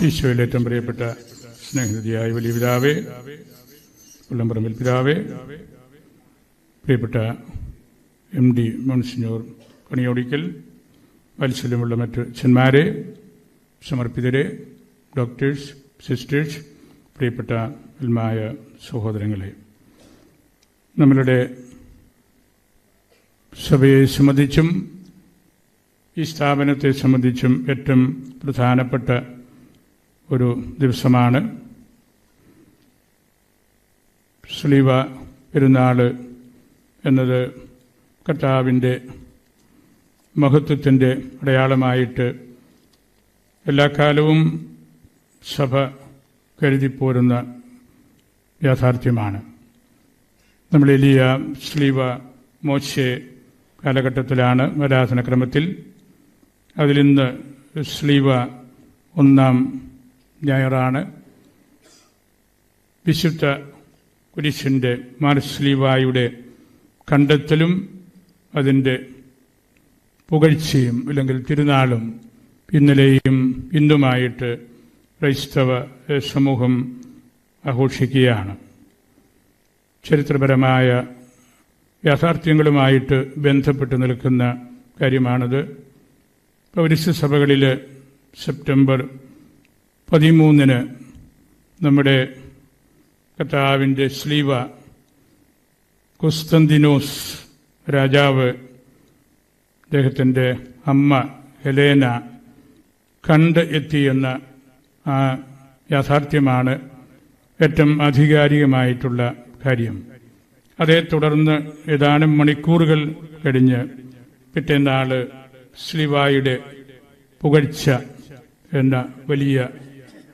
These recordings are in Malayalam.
ഈശോയിൽ ഏറ്റവും പ്രിയപ്പെട്ട സ്നേഹനിധിയായ വലിയ പിതാവേ, പുല്ലമ്പറമ്പിൽ പിതാവേ, പ്രിയപ്പെട്ട MD മോൺസിഞ്ഞോർ കണിയോടിക്കൽ, വാത്സല്യമുള്ള മറ്റ് അച്ഛന്മാരെ, സമർപ്പിതരെ, ഡോക്ടേഴ്സ്, സിസ്റ്റേഴ്സ്, പ്രിയപ്പെട്ട അൽമായ സഹോദരങ്ങളെ, നമ്മളുടെ സഭയെ സംബന്ധിച്ചും ഈ സ്ഥാപനത്തെ സംബന്ധിച്ചും ഏറ്റവും പ്രധാനപ്പെട്ട ഒരു ദിവസമാണ് സ്ലീവ പെരുന്നാൾ എന്നത്. കർത്താവിൻ്റെ മഹത്വത്തിൻ്റെ അടയാളമായിട്ട് എല്ലാ കാലവും സഭ കരുതിപ്പോരുന്ന യാഥാർത്ഥ്യമാണ്. നമ്മൾ എലിയ, സ്ലീവ, മോശെ കാലഘട്ടത്തിലാണ് ആരാധനക്രമത്തിൽ. അതിലിന്ന് സ്ലീവ ഒന്നാം ഞായറാണ്. വിശുദ്ധ കുരിശിൻ്റെ മാർസ്ലീവായുടെ കണ്ടെത്തലും അതിൻ്റെ പുകഴ്ചയും അല്ലെങ്കിൽ തിരുനാളും ഇന്നലെയും ഇന്നുമായിട്ട് ക്രൈസ്തവ സമൂഹം ആഘോഷിക്കുകയാണ്. ചരിത്രപരമായ യാഥാർത്ഥ്യങ്ങളുമായിട്ട് ബന്ധപ്പെട്ട് നിൽക്കുന്ന കാര്യമാണത്. പൗരസ്ത്യ സഭകളിൽ സെപ്റ്റംബർ 13 നമ്മുടെ കർത്താവിൻ്റെ സ്ലീവ കുസ്തന്തിനോസ് രാജാവ് അദ്ദേഹത്തിൻ്റെ അമ്മ ഹെലേന കണ്ട് എത്തിയെന്ന ആ യാഥാർത്ഥ്യമാണ് ഏറ്റവും ആധികാരികമായിട്ടുള്ള കാര്യം. അതേ തുടർന്ന് ഏതാനും മണിക്കൂറുകൾ കഴിഞ്ഞ് പിറ്റേന്നാൾ സ്ലീവായുടെ പുകഴ്ച എന്ന വലിയ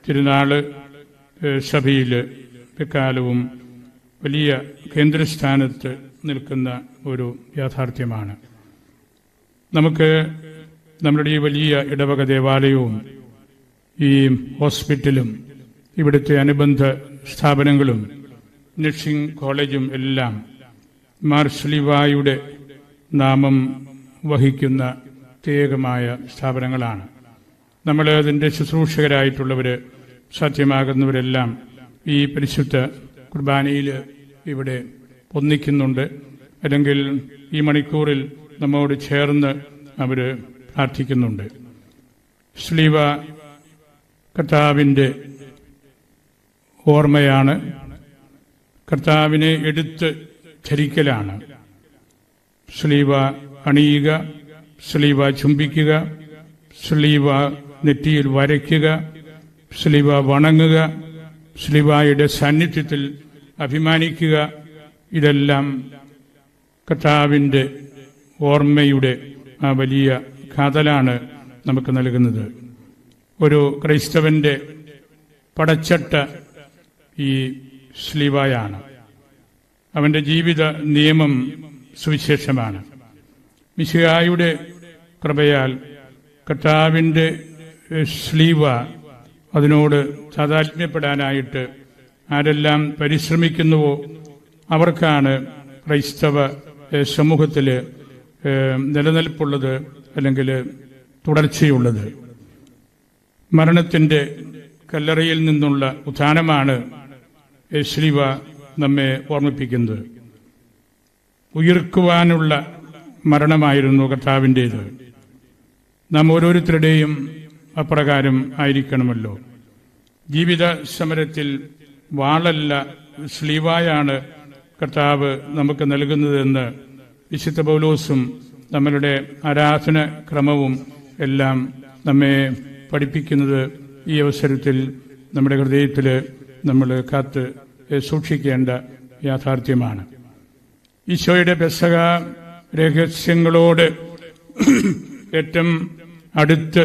തിരുനാള് സഭയിൽ എക്കാലവും വലിയ കേന്ദ്രസ്ഥാനത്ത് നിൽക്കുന്ന ഒരു യാഥാർത്ഥ്യമാണ്. നമുക്ക് നമ്മുടെ ഈ വലിയ ഇടവക ദേവാലയവും ഈ ഹോസ്പിറ്റലും ഇവിടുത്തെ അനുബന്ധ സ്ഥാപനങ്ങളും നഴ്സിംഗ് കോളേജും എല്ലാം മാർസ്ലീവായുടെ നാമം വഹിക്കുന്ന പ്രത്യേകമായ സ്ഥാപനങ്ങളാണ്. നമ്മൾ അതിൻ്റെ ശുശ്രൂഷകരായിട്ടുള്ളവർ, സാധ്യമാകുന്നവരെല്ലാം ഈ പരിശുദ്ധ കുർബാനയിൽ ഇവിടെ ഒന്നിക്കുന്നുണ്ട്. അല്ലെങ്കിൽ ഈ മണിക്കൂറിൽ നമ്മോട് ചേർന്ന് അവർ പ്രാർത്ഥിക്കുന്നുണ്ട്. സ്ലീവ കർത്താവിൻ്റെ ഓർമ്മയാണ്, കർത്താവിനെ എടുത്ത് ധരിക്കലാണ്. സ്ലീവ അണിയുക, സ്ലീവ ചുംബിക്കുക, സ്ലീവ നെറ്റിയിൽ വരയ്ക്കുക, സ്ലീവ വണങ്ങുക, സ്ലീവായുടെ സാന്നിധ്യത്തിൽ അഭിമാനിക്കുക, ഇതെല്ലാം കർത്താവിൻ്റെ ഓർമ്മയുടെ ആ വലിയ കാതലാണ് നമുക്ക് നൽകുന്നത്. ഒരു ക്രൈസ്തവന്റെ പടച്ചട്ട ഈ സ്ലീവായാണ്. അവൻ്റെ ജീവിത നിയമം സുവിശേഷമാണ്. മിശിഹായുടെ കൃപയാൽ കർത്താവിൻ്റെ സ്ലീവ അതിനോട് താതാത്മ്യപ്പെടാനായിട്ട് ആരെല്ലാം പരിശ്രമിക്കുന്നുവോ അവർക്കാണ് ക്രൈസ്തവ സമൂഹത്തിൽ നിലനിൽപ്പുള്ളത്, അല്ലെങ്കിൽ തുടർച്ചയുള്ളത്. മരണത്തിൻ്റെ കല്ലറയിൽ നിന്നുള്ള ഉത്ഥാനമാണ് സ്ലീവ നമ്മെ ഓർമ്മിപ്പിക്കുന്നത്. ഉയിർക്കുവാനുള്ള മരണമായിരുന്നു കർത്താവിൻ്റേത്. നാം ഓരോരുത്തരുടെയും അപ്രകാരം ആയിരിക്കണമല്ലോ. ജീവിത സമരത്തിൽ വാളല്ല, സ്ലീവായാണ് കർത്താവ് നമുക്ക് നൽകുന്നതെന്ന് വിശുദ്ധ പൗലോസും നമ്മളുടെ ആരാധന ക്രമവും എല്ലാം നമ്മെ പഠിപ്പിക്കുന്നത് ഈ അവസരത്തിൽ നമ്മുടെ ഹൃദയത്തിൽ നമ്മൾ കാത്ത് സൂക്ഷിക്കേണ്ട യാഥാർത്ഥ്യമാണ്. ഈശോയുടെ പെസഹ രഹസ്യങ്ങളോട് ഏറ്റവും അടുത്ത്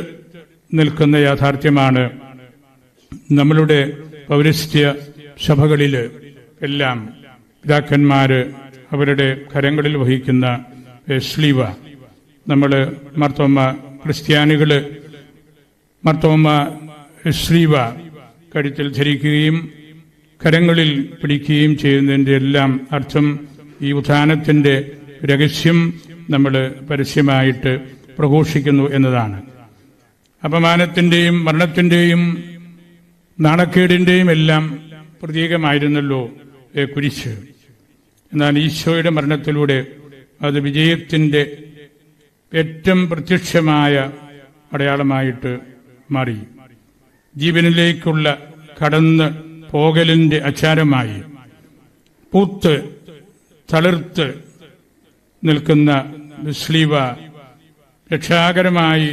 നിൽക്കുന്ന യാഥാർത്ഥ്യമാണ് നമ്മളുടെ പൗരസ്ത്യ സഭകളിൽ എല്ലാം പിതാക്കന്മാർ അവരുടെ കരങ്ങളിൽ വഹിക്കുന്ന സ്ലീവ. നമ്മൾ മാർത്തോമ്മ ക്രിസ്ത്യാനികൾ മാർത്തോമ്മ സ്ലീവ കഴുത്തിൽ ധരിക്കുകയും കരങ്ങളിൽ പിടിക്കുകയും ചെയ്യുന്നതിൻ്റെ എല്ലാം അർത്ഥം ഈ ഉത്ഥാനത്തിൻ്റെ രഹസ്യം നമ്മൾ പരസ്യമായിട്ട് പ്രഘോഷിക്കുന്നു എന്നതാണ്. അപമാനത്തിൻ്റെയും മരണത്തിൻ്റെയും നാണക്കേടിൻ്റെയും എല്ലാം പ്രതീകമായിരുന്നല്ലോ കുരിശ്. എന്നാൽ ഈശോയുടെ മരണത്തിലൂടെ അത് വിജയത്തിൻ്റെ ഏറ്റവും പ്രത്യക്ഷമായ അടയാളമായിട്ട് മാറി. ജീവനിലേക്കുള്ള കടന്ന് പോകലിൻ്റെ ആചാരമായി പൂത്ത് തളിർത്ത് നിൽക്കുന്ന സ്ലീവ രക്ഷാകരമായി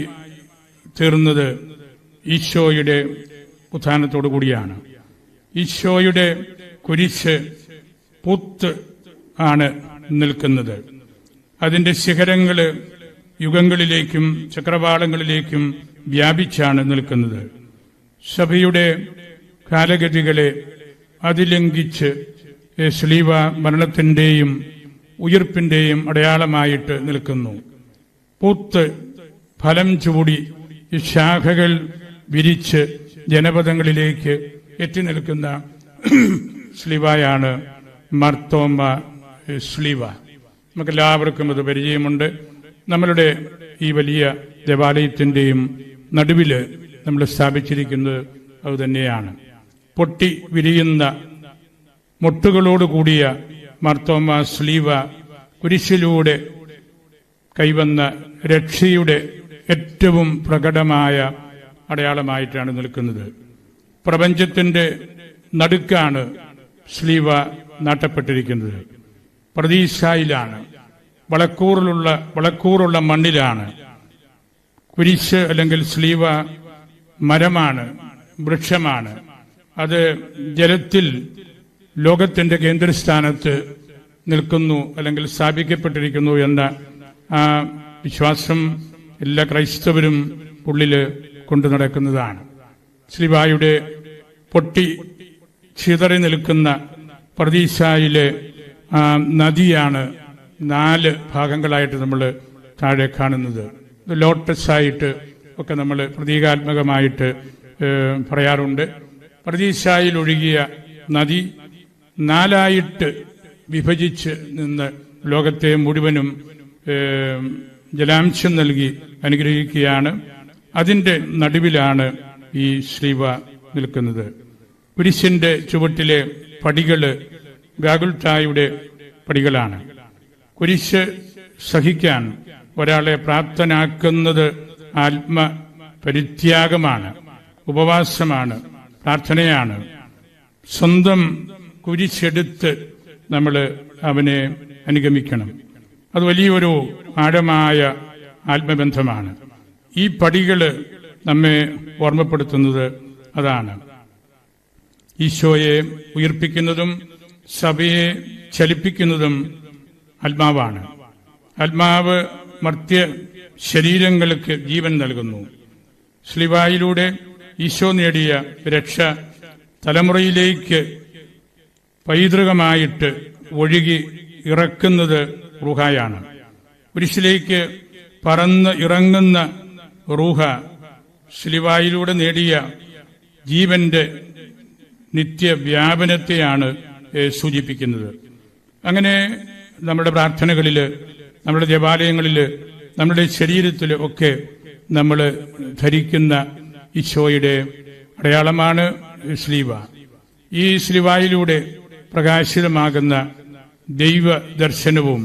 തീർന്നത് ഈശോയുടെ ഉത്ഥാനത്തോടു കൂടിയാണ്. ഈശോയുടെ കുരിശ് പൂത്ത് ആണ് നിൽക്കുന്നത്. അതിൻ്റെ ശിഖരങ്ങൾ യുഗങ്ങളിലേക്കും ചക്രവാളങ്ങളിലേക്കും വ്യാപിച്ചാണ് നിൽക്കുന്നത്. സഭയുടെ കാലഗതികളെ അതിലംഘിച്ച് സ്ലീവ മരണത്തിൻ്റെയും ഉയിർപ്പിൻ്റെയും അടയാളമായിട്ട് നിൽക്കുന്നു. പൂത്ത് ഫലം ചൂടി ശാഖകൾ വിരിച്ച് ജനപദങ്ങളിലേക്ക് എത്തി നിൽക്കുന്ന സ്ലീവയാണ് മാർത്തോമ സ്ലീവ. നമുക്കെല്ലാവർക്കും അത് പരിചയമുണ്ട്. നമ്മളുടെ ഈ വലിയ ദേവാലയത്തിൻ്റെയും നടുവിൽ നമ്മൾ സ്ഥാപിച്ചിരിക്കുന്നത് അതുതന്നെയാണ്. പൊട്ടി വിരിയുന്ന മുട്ടുകളോടുകൂടിയ മാർത്തോമ സ്ലീവ കുരിശിലൂടെ കൈവന്ന രക്ഷയുടെ ഏറ്റവും പ്രകടമായ അടയാളമായിട്ടാണ് നിൽക്കുന്നത്. പ്രപഞ്ചത്തിൻ്റെ നടുക്കാണ് സ്ലീവ നാട്ടപ്പെട്ടിരിക്കുന്നത്. പ്രതീക്ഷയിലാണ്, വളക്കൂറുള്ള മണ്ണിലാണ്. കുരിശ് അല്ലെങ്കിൽ സ്ലീവ മരമാണ്, വൃക്ഷമാണ്. അത് ജലത്തിൽ ലോകത്തിൻ്റെ കേന്ദ്രസ്ഥാനത്ത് നിൽക്കുന്നു അല്ലെങ്കിൽ സ്ഥാപിക്കപ്പെട്ടിരിക്കുന്നു എന്ന ആ വിശ്വാസം എല്ലാ ക്രൈസ്തവരും ഉള്ളിൽ കൊണ്ടു നടക്കുന്നതാണ്. സ്ലീവായുടെ പൊട്ടി ചിതറി നിൽക്കുന്ന പ്രതീക്ഷയിലെ നദിയാണ് 4 ഭാഗങ്ങളായിട്ട് നമ്മൾ താഴെ കാണുന്നത്. ലോട്ടസ് ആയിട്ട് ഒക്കെ നമ്മൾ പ്രതീകാത്മകമായിട്ട് പറയാറുണ്ട്. പ്രതീക്ഷയിൽ ഒഴുകിയ നദി 4ആയിട്ട് വിഭജിച്ച് നിന്ന് ലോകത്തെ മുഴുവനും ജലാംശം നൽകി അനുഗ്രഹിക്കുകയാണ്. അതിൻ്റെ നടുവിലാണ് ഈ സ്ലീവ നിൽക്കുന്നത്. കുരിശിന്റെ ചുവട്ടിലെ പടികൾ ഗാഗുൽത്തായുടെ പടികളാണ്. കുരിശ് സഹിക്കാൻ ഒരാളെ പ്രാപ്തനാക്കുന്നത് ആത്മപരിത്യാഗമാണ്, ഉപവാസമാണ്, പ്രാർത്ഥനയാണ്. സ്വന്തം കുരിശെടുത്ത് നമ്മൾ അവനെ അനുഗമിക്കണം. അത് വലിയൊരു ആഴമായ ആത്മബന്ധമാണ്. ഈ പടികൾ നമ്മെ ഓർമ്മപ്പെടുത്തുന്നത് അതാണ്. ഈശോയെ ഉയർപ്പിക്കുന്നതും സഭയെ ചലിപ്പിക്കുന്നതും ആത്മാവാണ്. ആത്മാവ് മർത്യ ശരീരങ്ങൾക്ക് ജീവൻ നൽകുന്നു. സ്ലീവായിലൂടെ ഈശോ നേടിയ രക്ഷ തലമുറയിലേക്ക് പൈതൃകമായിട്ട് ഒഴുകി ഇറക്കുന്നത് റൂഹായാണ്. കുരിശിലേക്ക് പറന്ന് ഇറങ്ങുന്ന റൂഹ സ്ലീവായിലൂടെ നേടിയ ജീവന്റെ നിത്യവ്യാപനത്തെയാണ് സൂചിപ്പിക്കുന്നത്. അങ്ങനെ നമ്മുടെ പ്രാർത്ഥനകളിൽ, നമ്മുടെ ദേവാലയങ്ങളിൽ, നമ്മുടെ ശരീരത്തിൽ ഒക്കെ നമ്മൾ ധരിക്കുന്ന ഈശോയുടെ അടയാളമാണ് സ്ലീവ. ഈ സ്ലീവായിലൂടെ പ്രകാശിതമാകുന്ന ദൈവ ദർശനവും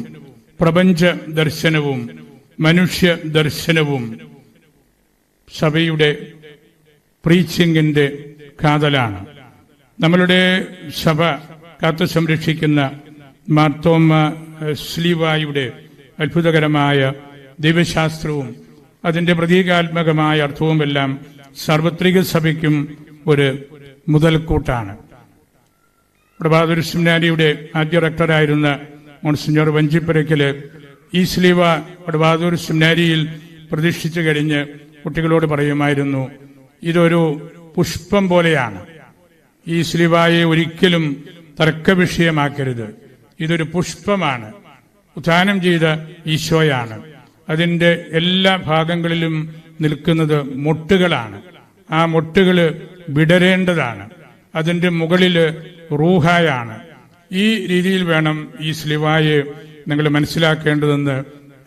പ്രപഞ്ച ദർശനവും മനുഷ്യ ദർശനവും സഭയുടെ പ്രീച്ചിങ്ങിന്റെ കാതലാണ്. നമ്മളുടെ സഭ കാത്തു സംരക്ഷിക്കുന്ന മാർത്തോമ സ്ലീവായുടെ അത്ഭുതകരമായ ദൈവശാസ്ത്രവും അതിൻ്റെ പ്രതീകാത്മകമായ അർത്ഥവുമെല്ലാം സാർവത്രിക സഭയ്ക്കും ഒരു മുതൽക്കൂട്ടാണ്. വടബാദൂർ സെമിനാരിയുടെ ആദ്യ റെക്ടറായിരുന്ന മോൺസിഞ്ഞോർ വഞ്ചിപ്പുരയ്ക്കല് ഈ സ്ലീവ വടബാദൂർ സെമിനാരിയിൽ പ്രതിഷ്ഠിച്ചു കഴിഞ്ഞ് കുട്ടികളോട് പറയുമായിരുന്നു, ഇതൊരു പുഷ്പം പോലെയാണ്. ഈ സ്ലീവായെ ഒരിക്കലും തർക്കവിഷയമാക്കരുത്. ഇതൊരു പുഷ്പമാണ്. ഉത്ഥാനം ചെയ്ത ഈശോയാണ്. അതിൻ്റെ എല്ലാ ഭാഗങ്ങളിലും നിൽക്കുന്നത് മൊട്ടുകളാണ്. ആ മൊട്ടുകൾ വിടരേണ്ടതാണ്. അതിൻ്റെ മുകളിൽ റൂഹായാണ്. ഈ രീതിയിൽ വേണം ഈ സ്ലീവായെ നിങ്ങൾ മനസ്സിലാക്കേണ്ടതെന്ന്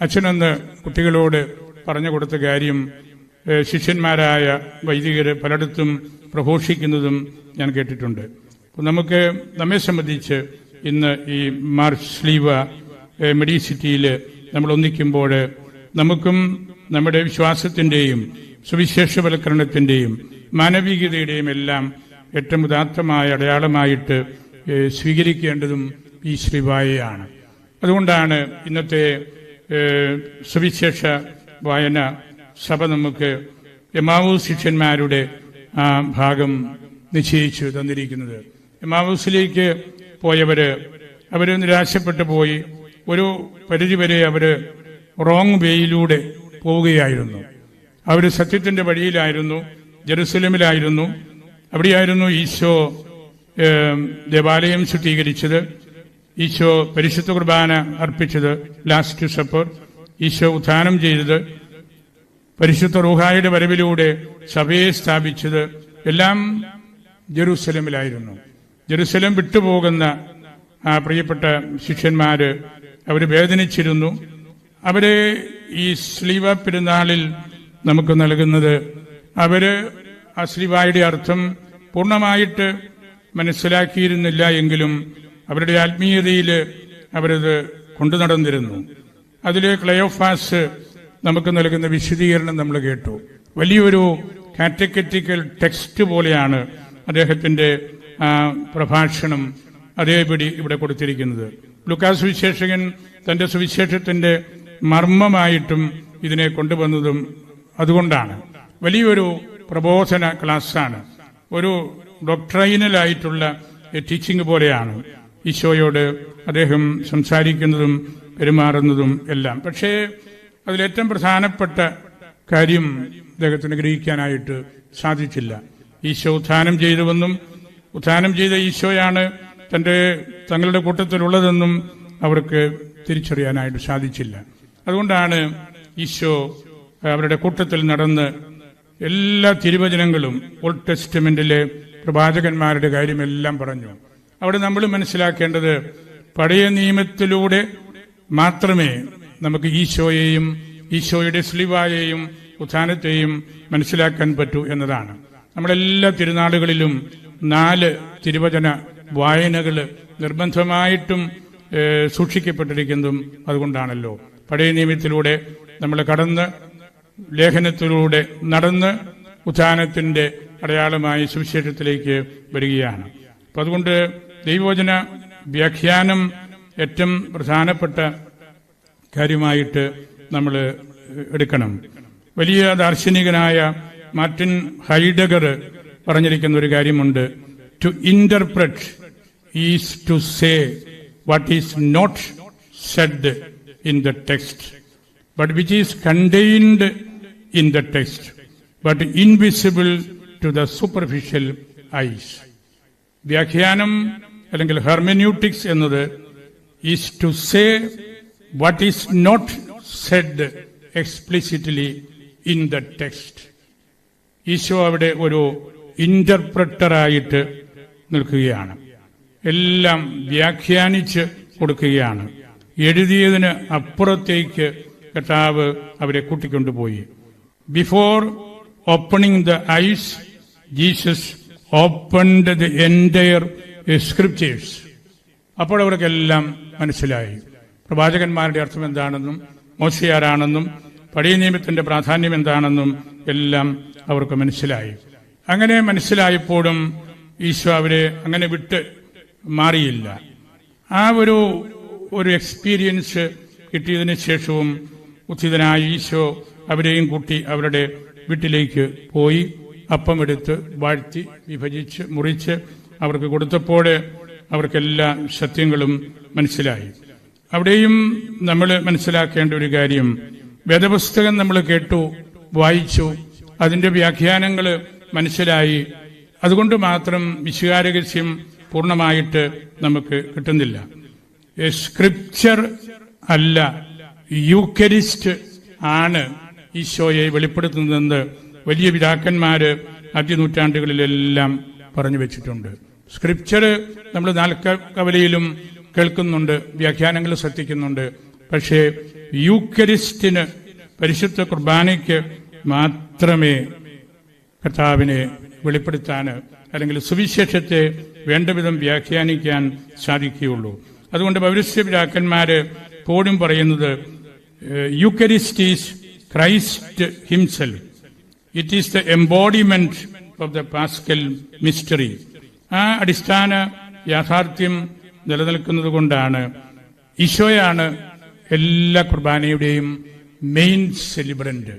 അച്ഛനൊന്ന് കുട്ടികളോട് പറഞ്ഞു കൊടുത്ത കാര്യം ശിഷ്യന്മാരായ വൈദികർ പലയിടത്തും പ്രഘോഷിക്കുന്നതും ഞാൻ കേട്ടിട്ടുണ്ട്. നമുക്ക് നമ്മെ സംബന്ധിച്ച് ഇന്ന് ഈ മാർച്ച് സ്ലീവ മെഡിസിറ്റിയിൽ നമ്മൾ ഒന്നിക്കുമ്പോൾ നമുക്കും നമ്മുടെ വിശ്വാസത്തിൻ്റെയും സുവിശേഷവൽക്കരണത്തിൻ്റെയും മാനവികതയുടെയും എല്ലാം ഏറ്റവും ഉദാത്തമായ അടയാളമായിട്ട് സ്വീകരിക്കേണ്ടതും ഈ ശ്രീവായയാണ്. അതുകൊണ്ടാണ് ഇന്നത്തെ സുവിശേഷ വായന സഭ നമുക്ക് എമ്മാവൂസ് ശിഷ്യന്മാരുടെ ആ ഭാഗം നിശ്ചയിച്ചു തന്നിരിക്കുന്നത്. എമ്മാവൂസിലേക്ക് അവർ നിരാശപ്പെട്ടു പോയി. ഒരു പരിധിവരെ അവർ റോങ് വേയിലൂടെ പോവുകയായിരുന്നു. അവർ സത്യത്തിന്റെ വഴിയിലായിരുന്നു, ജെറുസലേമിലായിരുന്നു. അവിടെയായിരുന്നു ഈശോ ദേവാലയം ശുദ്ധീകരിച്ചത്, ഈശോ പരിശുദ്ധ കുർബാന അർപ്പിച്ചത്, ലാസ്റ്റ് സപ്പർ, ഈശോ ഉത്ഥാനം ചെയ്തത്, പരിശുദ്ധ റൂഹായുടെ വരവിലൂടെ സഭയെ സ്ഥാപിച്ചത് എല്ലാം ജെറുസലേമിലായിരുന്നു. ജെറുസലേം വിട്ടുപോകുന്ന ആ പ്രിയപ്പെട്ട ശിഷ്യന്മാര് അവർ വേദനിച്ചിരുന്നു. അവരെ ഈ സ്ലീവ പെരുന്നാളിൽ നമുക്ക് നൽകുന്നത് അവര് ആ സ്ലീവായുടെ അർത്ഥം പൂർണ്ണമായിട്ട് മനസ്സിലാക്കിയിരുന്നില്ല എങ്കിലും അവരുടെ ആത്മീയതയിൽ അവരത് കൊണ്ടു നടന്നിരുന്നു. അതിൽ ക്ലയോഫാസ് നമുക്ക് നൽകുന്ന വിശദീകരണം നമ്മൾ കേട്ടു. വലിയൊരു കാറ്റഗറ്റിക്കൽ ടെക്സ്റ്റ് പോലെയാണ് അദ്ദേഹത്തിന്റെ പ്രഭാഷണം അതേപടി ഇവിടെ കൊടുത്തിരിക്കുന്നത്. ലൂക്കാസ് സുവിശേഷകൻ തന്റെ സുവിശേഷത്തിന്റെ മർമ്മമായിട്ടും ഇതിനെ കൊണ്ടുവന്നതും അതുകൊണ്ടാണ്. വലിയൊരു പ്രബോധന ക്ലാസ്സാണ്, ഒരു ഡോക്ട്രൈനലായിട്ടുള്ള ടീച്ചിങ് പോലെയാണ് ഈശോയോട് അദ്ദേഹം സംസാരിക്കുന്നതും പെരുമാറുന്നതും എല്ലാം. പക്ഷേ അതിലേറ്റവും പ്രധാനപ്പെട്ട കാര്യം അദ്ദേഹത്തിന് ഗ്രഹിക്കാനായിട്ട് സാധിച്ചില്ല. ഈശോ ഉത്ഥാനം ചെയ്തുവെന്നും ഉത്ഥാനം ചെയ്ത ഈശോയാണ് തങ്ങളുടെ കൂട്ടത്തിലുള്ളതെന്നും അവർക്ക് തിരിച്ചറിയാനായിട്ട് സാധിച്ചില്ല. അതുകൊണ്ടാണ് ഈശോ അവരുടെ കൂട്ടത്തിൽ നടന്ന് എല്ലാ തിരുവചനങ്ങളും ഓൾഡ് ടെസ്റ്റ്മെന്റിലെ പ്രവാചകന്മാരുടെ കാര്യമെല്ലാം പറഞ്ഞു. അവിടെ നമ്മൾ മനസ്സിലാക്കേണ്ടത് പഴയ നിയമത്തിലൂടെ മാത്രമേ നമുക്ക് ഈശോയെയും ഈശോയുടെ സ്ലിവായെയും ഉത്ഥാനത്തെയും മനസ്സിലാക്കാൻ പറ്റൂ എന്നതാണ്. നമ്മളെല്ലാ തിരുനാളുകളിലും 4 തിരുവചന വായനകൾ നിർബന്ധമായിട്ടും സൂക്ഷിക്കപ്പെട്ടിരിക്കുന്നതും അതുകൊണ്ടാണല്ലോ. പഴയ നിയമത്തിലൂടെ നമ്മൾ കടന്ന് ലേഖനത്തിലൂടെ നടന്ന് ഉത്ഥാനത്തിന്റെ അടയാളമായി സുവിശേഷത്തിലേക്ക് വരികയാണ്. അപ്പൊ അതുകൊണ്ട് ദൈവവചന വ്യാഖ്യാനം ഏറ്റവും പ്രധാനപ്പെട്ട കാര്യമായിട്ട് നമ്മൾ എടുക്കണം. വലിയ ദാർശനികനായ മാർട്ടിൻ ഹൈഡഗർ പറഞ്ഞിരിക്കുന്ന ഒരു കാര്യമുണ്ട്. To interpret is to say what is not said in the text but which is contained in the text but invisible to the superficial eyes. വ്യാഖ്യാനം അല്ലെങ്കിൽ ഹെർമെന്യൂട്ടിക്സ് എന്നത് is to say what is not said explicitly in the text. Eesho അവിടെ ഒരു ഇന്റർപ്രറ്ററായിട്ട് നിൽക്കുകയാണ്, എല്ലാം വ്യാഖ്യാനിച്ച് കൊടുക്കുകയാണ്. എഴുതിയതിന് അപ്പുറത്തേക്ക് കർത്താവ് അവരെ കൂട്ടിക്കൊണ്ടുപോയി. Before opening the eyes Jesus opened the entire scriptures. അപ്പോൾ അവർക്കെല്ലാം മനസ്സിലായി പ്രവാചകന്മാരുടെ അർത്ഥം എന്താണെന്നും മോശയാരാണെന്നും പഴയ നിയമത്തിന്റെ പ്രാധാന്യം എന്താണെന്നും എല്ലാം അവർക്ക് മനസ്സിലായി. അങ്ങനെ മനസ്സിലായപ്പോഴും ഈശോ അവരെ അങ്ങനെ വിട്ട് മാറിയില്ല. ആ ഒരു എക്സ്പീരിയൻസ് കിട്ടിയതിനു ശേഷവും ഉത്ഥിതനായ ഈശോ അവരെയും കൂട്ടി അവരുടെ വീട്ടിലേക്ക് പോയി അപ്പമെടുത്ത് വാഴ്ത്തി വിഭജിച്ച് മുറിച്ച് അവർക്ക് കൊടുത്തപ്പോൾ അവർക്കെല്ലാ സത്യങ്ങളും മനസ്സിലായി. അവിടെയും നമ്മൾ മനസ്സിലാക്കേണ്ട ഒരു കാര്യം, വേദപുസ്തകം നമ്മൾ കേട്ടു, വായിച്ചു, അതിന്റെ വ്യാഖ്യാനങ്ങൾ മനസ്സിലായി. അതുകൊണ്ട് മാത്രം വിശുകാരഹസ്യം പൂർണ്ണമായിട്ട് നമുക്ക് കിട്ടുന്നില്ല. സ്ക്രിപ്ചർ അല്ല, യൂക്കരിസ്റ്റ് ആണ് ഈശോയെ വെളിപ്പെടുത്തുന്നതെന്ന് വലിയ പിതാക്കന്മാര് ആദ്യനൂറ്റാണ്ടുകളിലെല്ലാം പറഞ്ഞു വെച്ചിട്ടുണ്ട്. സ്ക്രിപ്ചർ നമ്മൾ 4 കവലയിലും കേൾക്കുന്നുണ്ട്, വ്യാഖ്യാനങ്ങൾ ശ്രദ്ധിക്കുന്നുണ്ട്. പക്ഷേ യൂക്കരിസ്റ്റിന്, പരിശുദ്ധ കുർബാനയ്ക്ക് മാത്രമേ കർത്താവിനെ വെളിപ്പെടുത്താൻ അല്ലെങ്കിൽ സുവിശേഷത്തെ വേണ്ടവിധം വ്യാഖ്യാനിക്കാൻ സാധിക്കുകയുള്ളൂ. അതുകൊണ്ട് പൗരസ്ത്യ പിതാക്കന്മാര് എപ്പോഴും പറയുന്നത് Eucharist is Christ himself, it is the embodiment of the Pascal mystery. ആ അടിസ്ഥാന യാഥാർത്ഥ്യം നിലനിൽക്കുന്നത് കൊണ്ടാണ് ഈശോയാണ് എല്ലാ കുർബാനയുടെയും മെയിൻ സെലിബ്രന്റ്.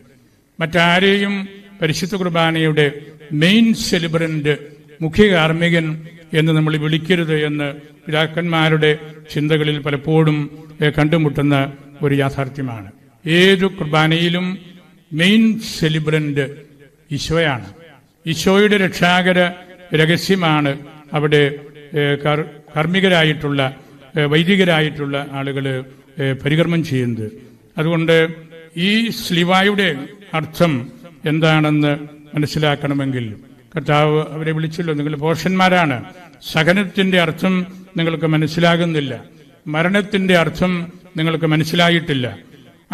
മറ്റാരെയും പരിശുദ്ധ കുർബാനയുടെ മെയിൻ സെലിബ്രന്റ്, മുഖ്യ കാർമ്മികൻ എന്ന് നമ്മൾ വിളിക്കരുത് എന്ന് പിതാക്കന്മാരുടെ ചിന്തകളിൽ പലപ്പോഴും കണ്ടുമുട്ടുന്ന ഒരു യാഥാർത്ഥ്യമാണ്. ഏതു കുർബാനയിലും മെയിൻ സെലിബ്രന്റ് ഈശോയാണ്. ഈശോയുടെ രക്ഷാകര രഹസ്യമാണ് അവിടെ കാർമ്മികരായിട്ടുള്ള വൈദികരായിട്ടുള്ള ആളുകൾ പരികർമ്മം ചെയ്യുന്നത്. അതുകൊണ്ട് ഈ സ്ലിവായുടെ അർത്ഥം എന്താണെന്ന് മനസ്സിലാക്കണമെങ്കിൽ കർത്താവ് അവരെ വിളിച്ചല്ലോ, നിങ്ങൾ പോഷന്മാരാണ്, സഹനത്തിന്റെ അർത്ഥം നിങ്ങൾക്ക് മനസ്സിലാകുന്നില്ല, മരണത്തിന്റെ അർത്ഥം നിങ്ങൾക്ക് മനസ്സിലായിട്ടില്ല.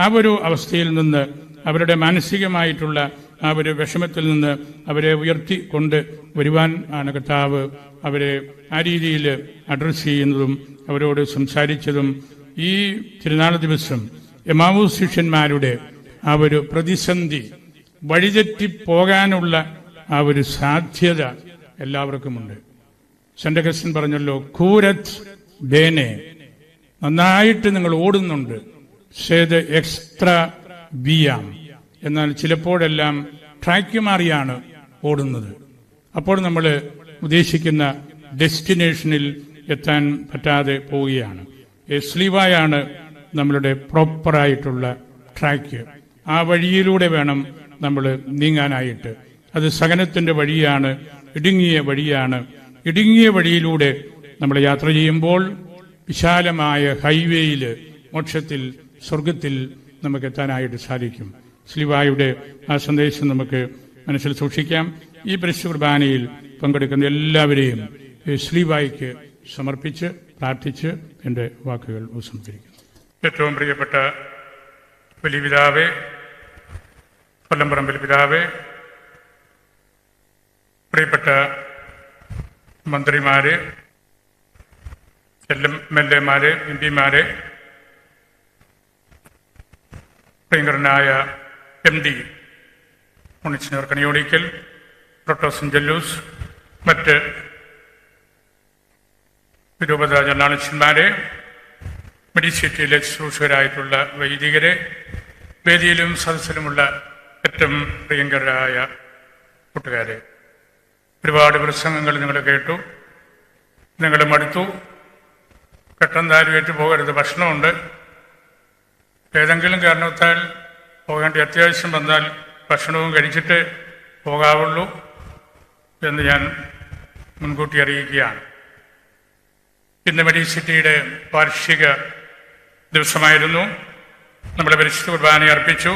ആ ഒരു അവസ്ഥയിൽ നിന്ന്, അവരുടെ മാനസികമായിട്ടുള്ള ആ ഒരു വിഷമത്തിൽ നിന്ന് അവരെ ഉയർത്തി കൊണ്ട് വരുവാൻ ആണ് കർത്താവ് അവരെ ആ രീതിയിൽ അഡ്രസ് ചെയ്യുന്നതും അവരോട് സംസാരിച്ചതും. ഈ തിരുനാൾ ദിവസം എമ്മാവൂസ് ശിഷ്യന്മാരുടെ ആ ഒരു പ്രതിസന്ധി, വഴിതെറ്റിപ്പോകാനുള്ള ആ ഒരു സാധ്യത എല്ലാവർക്കുമുണ്ട്. സെന്റ് അഗസ്റ്റിൻ പറഞ്ഞല്ലോ, കൂരത് ബേനെ, നന്നായിട്ട് നിങ്ങൾ ഓടുന്നുണ്ട്, സേത് എക്സ്ട്രാ വിയാം, എന്നാൽ ചിലപ്പോഴെല്ലാം ട്രാക്ക് മാറിയാണ് ഓടുന്നത്. അപ്പോൾ നമ്മൾ ഉദ്ദേശിക്കുന്ന ഡെസ്റ്റിനേഷനിൽ എത്താൻ പറ്റാതെ പോവുകയാണ്. സ്ലീവായാണ് നമ്മളുടെ പ്രോപ്പറായിട്ടുള്ള ട്രാക്ക്. ആ വഴിയിലൂടെ വേണം നമ്മൾ നീങ്ങാനായിട്ട്. അത് സഹനത്തിന്റെ വഴിയാണ്, ഇടുങ്ങിയ വഴിയാണ്. ഇടുങ്ങിയ വഴിയിലൂടെ നമ്മൾ യാത്ര ചെയ്യുമ്പോൾ വിശാലമായ ഹൈവേയിൽ, മോക്ഷത്തിൽ, സ്വർഗത്തിൽ നമുക്ക് എത്താനായിട്ട് സാധിക്കും. സ്ലീവായുടെ ആ സന്ദേശം നമുക്ക് മനസ്സിൽ സൂക്ഷിക്കാം. ഈ പരിശുദ്ധ കുർബാനയിൽ പങ്കെടുക്കുന്ന എല്ലാവരെയും സ്ലീവായ്ക്ക് സമർപ്പിച്ച് പ്രാർത്ഥിച്ച് എൻ്റെ വാക്കുകൾ ഉപസംഹരിക്കുന്നു. ഏറ്റവും പ്രിയപ്പെട്ട വലിയ പിതാവേ, കൊല്ലംപറമ്പിൽ പിതാവേ, പ്രിയപ്പെട്ട മന്ത്രിമാര്, MLA-മാര്, MP-മാര്, പ്രിയങ്കരനായ MD മുണിച്ചിനർ കണിയോടിക്കൽ, പ്രൊട്ടോസൻ ജല്ലൂസ്, മറ്റ് രൂപത ജർണാളിസ്റ്റന്മാരെ, മെഡിസിറ്റിയിലെ ശുശ്രൂഷകരായിട്ടുള്ള വൈദികരെ, വേദിയിലും സദസ്സിലുമുള്ള ഏറ്റവും പ്രിയങ്കരായ കൂട്ടുകാരെ, ഒരുപാട് പ്രസംഗങ്ങൾ നിങ്ങൾ കേട്ടു, നിങ്ങൾ മടുത്തു. പെട്ടെന്നാരുമായിട്ട് പോകരുത്, ഭക്ഷണമുണ്ട്. ഏതെങ്കിലും കാരണത്താൽ പോകേണ്ട അത്യാവശ്യം വന്നാൽ ഭക്ഷണവും കഴിച്ചിട്ട് പോകാവുള്ളൂ എന്ന് ഞാൻ മുൻകൂട്ടി അറിയിക്കുകയാണ്. ഇന്ന് മെഡിസിറ്റിയുടെ വാർഷിക ദിവസമായിരുന്നു. നമ്മൾ പരിശുദ്ധ കുർബാന അർപ്പിച്ചു.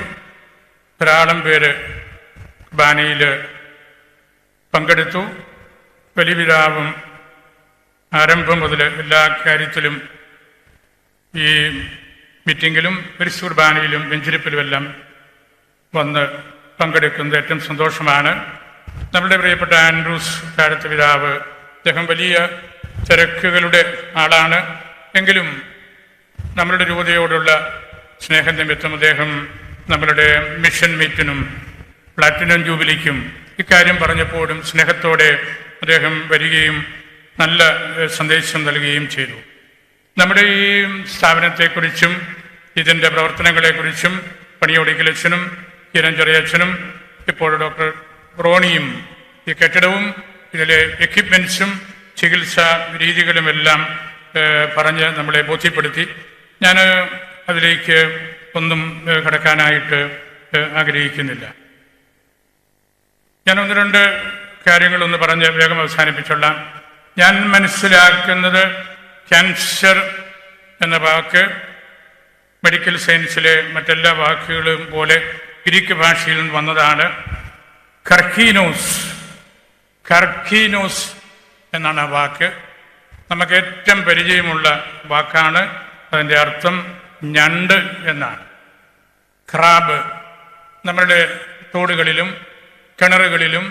ധാരാളം പേര് കുർബാനയിൽ പങ്കെടുത്തു. വലിയ പിതാവും ആരംഭം മുതൽ എല്ലാ കാര്യത്തിലും, ഈ മീറ്റിങ്ങിലും പരിശുദ്ധ കുർബാനയിലും വെഞ്ചരിപ്പിലുമെല്ലാം വന്ന് പങ്കെടുക്കുന്നത് ഏറ്റവും സന്തോഷമാണ്. നമ്മുടെ പ്രിയപ്പെട്ട ആൻഡ്രൂസ് താഴത്തെ പിതാവ്, അദ്ദേഹം വലിയ തിരക്കുകളുടെ ആളാണ്. എങ്കിലും നമ്മളുടെ രൂപതയോടുള്ള സ്നേഹം നിമിത്തം അദ്ദേഹം നമ്മളുടെ മിഷൻ മീറ്റിനും പ്ലാറ്റിനം ജൂബിലിക്കും ഇക്കാര്യം പറഞ്ഞപ്പോഴും സ്നേഹത്തോടെ അദ്ദേഹം വരികയും നല്ല സന്ദേശം നൽകുകയും ചെയ്തു. നമ്മുടെ ഈ സ്ഥാപനത്തെക്കുറിച്ചും ഇതിൻ്റെ പ്രവർത്തനങ്ങളെക്കുറിച്ചും പണിയോടിക്കലച്ഛനും കിരൺചെറിയച്ഛനും ഇപ്പോൾ ഡോക്ടർ റോണിയും ഈ കെട്ടിടവും ഇതിലെ എക്യുപ്മെൻറ്റ്സും ചികിത്സാ രീതികളുമെല്ലാം പറഞ്ഞ് നമ്മളെ ബോധ്യപ്പെടുത്തി. ഞാൻ അതിലേക്ക് ഒന്നും കടക്കാനായിട്ട് ആഗ്രഹിക്കുന്നില്ല. ഞാൻ ഒന്ന് രണ്ട് കാര്യങ്ങളൊന്ന് പറഞ്ഞ് വേഗം അവസാനിപ്പിച്ചോളാം. ഞാൻ മനസ്സിലാക്കുന്നത് ക്യാൻസർ എന്ന വാക്ക് മെഡിക്കൽ സയൻസിലെ മറ്റെല്ലാ വാക്കുകളും പോലെ ഗ്രീക്ക് ഭാഷയിൽ നിന്ന് വന്നതാണ്. കർക്കീനോസ് എന്നാണ് ആ വാക്ക്. നമുക്ക് ഏറ്റവും പരിചയമുള്ള വാക്കാണ്. അതിൻ്റെ അർത്ഥം ഞണ്ട് എന്നാണ്. ക്രാബ്. നമ്മളുടെ തോടുകളിലും കിണറുകളിലും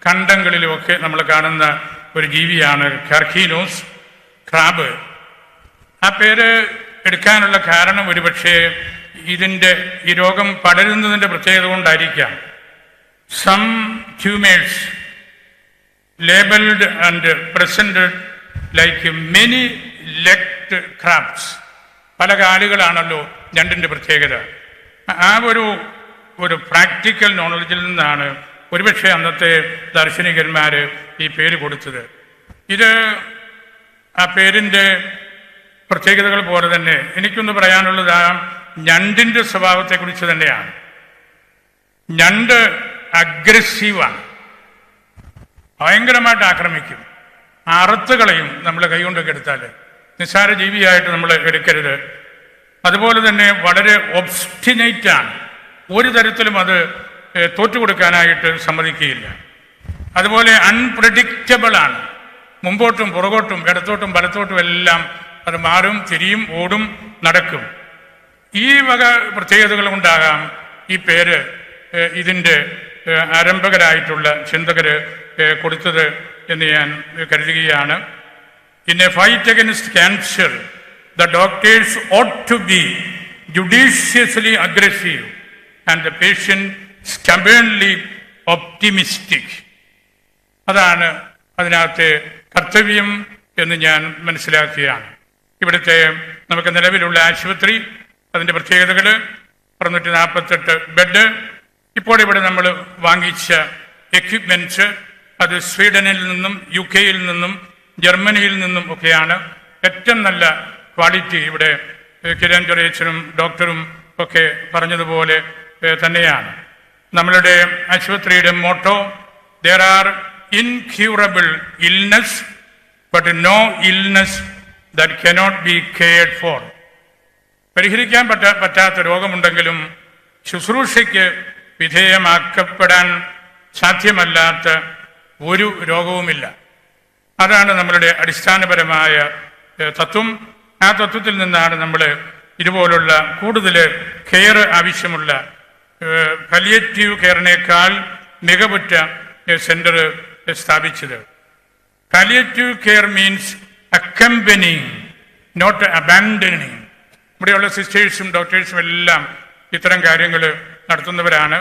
കണ്ടങ്ങളിലുമൊക്കെ നമ്മൾ കാണുന്ന ഒരു ജീവിയാണ് കാർക്കീനോസ് ക്രാബ്. ആ പേര് എടുക്കാനുള്ള കാരണം ഒരുപക്ഷെ ഈ രോഗം പടരുന്നതിൻ്റെ പ്രത്യേകത കൊണ്ടായിരിക്കാം. Some tumours labelled and presented like many legged crabs. പല കാലുകളാണല്ലോ ഞണ്ടിൻ്റെ പ്രത്യേകത. ആ ഒരു പ്രാക്ടിക്കൽ നോളജിൽ നിന്നാണ് ഒരുപക്ഷെ അന്നത്തെ ദാർശനികന്മാർ ഈ പേര് കൊടുത്തത്. ഇത് ആ പേരിൻ്റെ പ്രത്യേകതകൾ പോലെ തന്നെ എനിക്കൊന്ന് പറയാനുള്ളത് ആ ഞണ്ടിൻ്റെ സ്വഭാവത്തെക്കുറിച്ച് തന്നെയാണ്. ഞണ്ട് അഗ്രസീവാണ്, ഭയങ്കരമായിട്ട് ആക്രമിക്കും, അറുത്തുകളയും നമ്മൾ കൈകൊണ്ടൊക്കെ എടുത്താൽ. നിസ്സാര ജീവിയായിട്ട് നമ്മൾ എടുക്കരുത്. അതുപോലെ തന്നെ വളരെ ഒബ്സ്റ്റിനേറ്റാണ്, ഒരു തരത്തിലും അത് തോറ്റുകൊടുക്കാനായിട്ട് സമ്മതിക്കുകയില്ല. അതുപോലെ അൺപ്രഡിക്റ്റബിളാണ്, മുമ്പോട്ടും പുറകോട്ടും ഇടത്തോട്ടും വലത്തോട്ടും എല്ലാം അത് മാറും, തിരിയും, ഓടും, നടക്കും. ഈ വക പ്രത്യേകതകൾ കൊണ്ടാകാം ഈ പേര് ഇതിൻ്റെ ആരംഭകരായിട്ടുള്ള ചിന്തകർ കൊടുത്തത് എന്ന് ഞാൻ കരുതുകയാണ്. In a fight against cancer the doctors ought to be judiciously aggressive and the patient stubbornly optimistic. അതാണ് അതിനകത്തെ കർത്തവ്യം എന്ന് ഞാൻ മനസ്സിലാക്കുകയാണ്. ഇവിടുത്തെ നമുക്ക് നിലവിലുള്ള ആശുപത്രി, അതിൻ്റെ പ്രത്യേകതകൾ, 648 ബെഡ്, ഇപ്പോൾ ഇവിടെ നമ്മൾ വാങ്ങിച്ച എക്യുപ്മെൻറ്റ്സ് അത് സ്വീഡനിൽ നിന്നും UK നിന്നും ജർമ്മനിയിൽ നിന്നും ഒക്കെയാണ്. ഏറ്റവും നല്ല ക്വാളിറ്റി ഇവിടെ കിരൺ ചൊറേച്ചനും ഡോക്ടറും ഒക്കെ പറഞ്ഞതുപോലെ തന്നെയാണ്. നമ്മളുടെ ആശുപത്രിയുടെ motto there are incurable illness but no illness that cannot be cared for. പരിഹരിക്കാൻ പറ്റാത്ത രോഗമുണ്ടെങ്കിലും ശുശ്രൂഷയ്ക്ക് വിധേയമാക്കപ്പെടാൻ സാധ്യമല്ലാത്ത ഒരു രോഗവുമില്ല. അതാണ് നമ്മളുടെ അടിസ്ഥാനപരമായ തത്വം. ആ തത്വത്തിൽ നിന്നാണ് നമ്മൾ ഇതുപോലുള്ള കൂടുതൽ കെയർ ആവശ്യമുള്ള പലിയേറ്റീവ് കെയറിനേക്കാൾ മികവുറ്റ സെന്റർ സ്ഥാപിച്ചത്. Palliative care means accompanying, not abandoning. ഇവിടെയുള്ള സിസ്റ്റേഴ്സും ഡോക്ടേഴ്സും എല്ലാം ഇത്തരം കാര്യങ്ങൾ നടത്തുന്നവരാണ്.